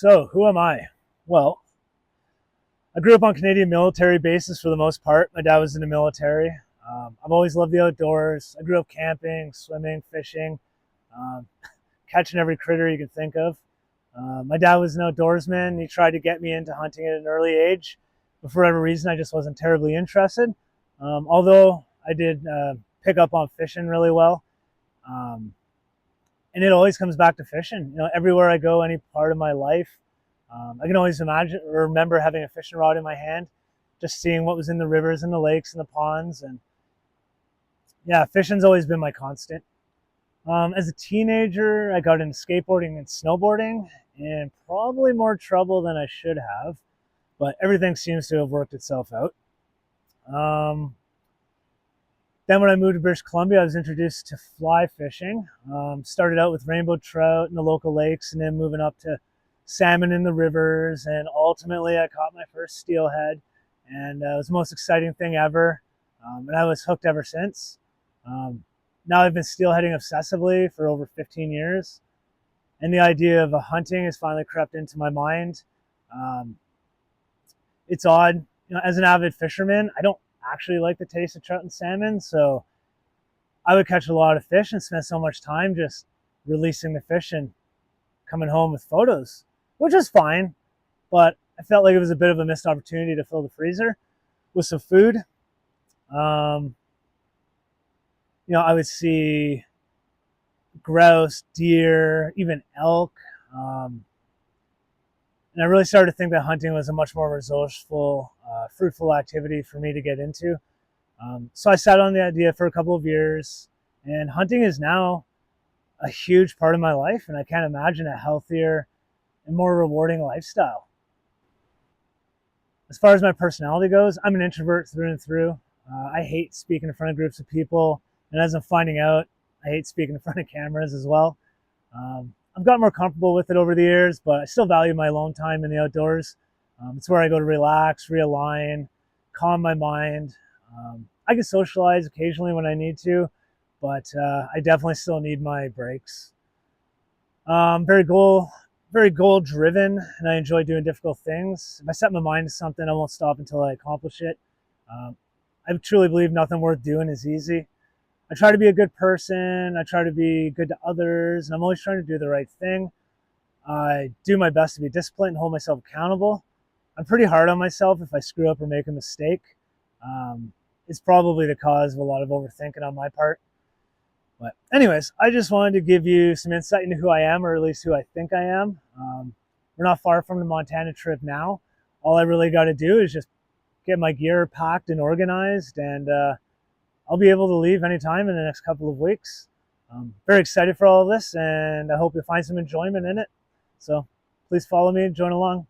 So, who am I? Well, I grew up on Canadian military bases for the most part. My dad was in the military. I've always loved the outdoors. I grew up camping, swimming, fishing, um, catching every critter you can think of. My dad was an outdoorsman. He tried to get me into hunting at an early age, but for whatever reason, I just wasn't terribly interested. Although I did pick up on fishing really well. Um, and it always comes back to fishing. Everywhere I go, any part of my life, I can always imagine or remember having a fishing rod in my hand, just seeing what was in the rivers and the lakes and the ponds, and yeah, fishing's always been my constant. As a teenager, I got into skateboarding and snowboarding, and probably more trouble than I should have, but everything seems to have worked itself out. Um, Then when I moved to British Columbia, I was introduced to fly fishing. Started out with rainbow trout in the local lakes, and then moving up to salmon in the rivers. And ultimately, I caught my first steelhead, and it was the most exciting thing ever. And I was hooked ever since. Um, Now I've been steelheading obsessively for over 15 years, and the idea of a hunting has finally crept into my mind. Um, it's odd, as an avid fisherman, I don't actually like the taste of trout and salmon, so I would catch a lot of fish and spend so much time just releasing the fish and coming home with photos, which is fine, but I felt like it was a bit of a missed opportunity to fill the freezer with some food. Um, I would see grouse, deer, even elk. Um, and I really started to think that hunting was a much more resourceful, fruitful activity for me to get into. So I sat on the idea for a couple of years, and hunting is now a huge part of my life, and I can't imagine a healthier and more rewarding lifestyle. As far as my personality goes, I'm an introvert through and through. I hate speaking in front of groups of people, and as I'm finding out, I hate speaking in front of cameras as well. I've gotten more comfortable with it over the years, but I still value my alone time in the outdoors. It's where I go to relax, realign, calm my mind. I can socialize occasionally when I need to, but I definitely still need my breaks. Um, very goal, Very goal driven, and I enjoy doing difficult things. If I set my mind to something, I won't stop until I accomplish it. Um, I truly believe nothing worth doing is easy. I try to be a good person. I try to be good to others, and I'm always trying to do the right thing. I do my best to be disciplined and hold myself accountable. I'm pretty hard on myself if I screw up or make a mistake. Um, it's probably the cause of a lot of overthinking on my part. But anyways, I just wanted to give you some insight into who I am, or at least who I think I am. We're not far from the Montana trip now. All I really got to do is just get my gear packed and organized, and I'll be able to leave anytime in the next couple of weeks. Very excited for all of this, and I hope you'll find some enjoyment in it. So please follow me and join along.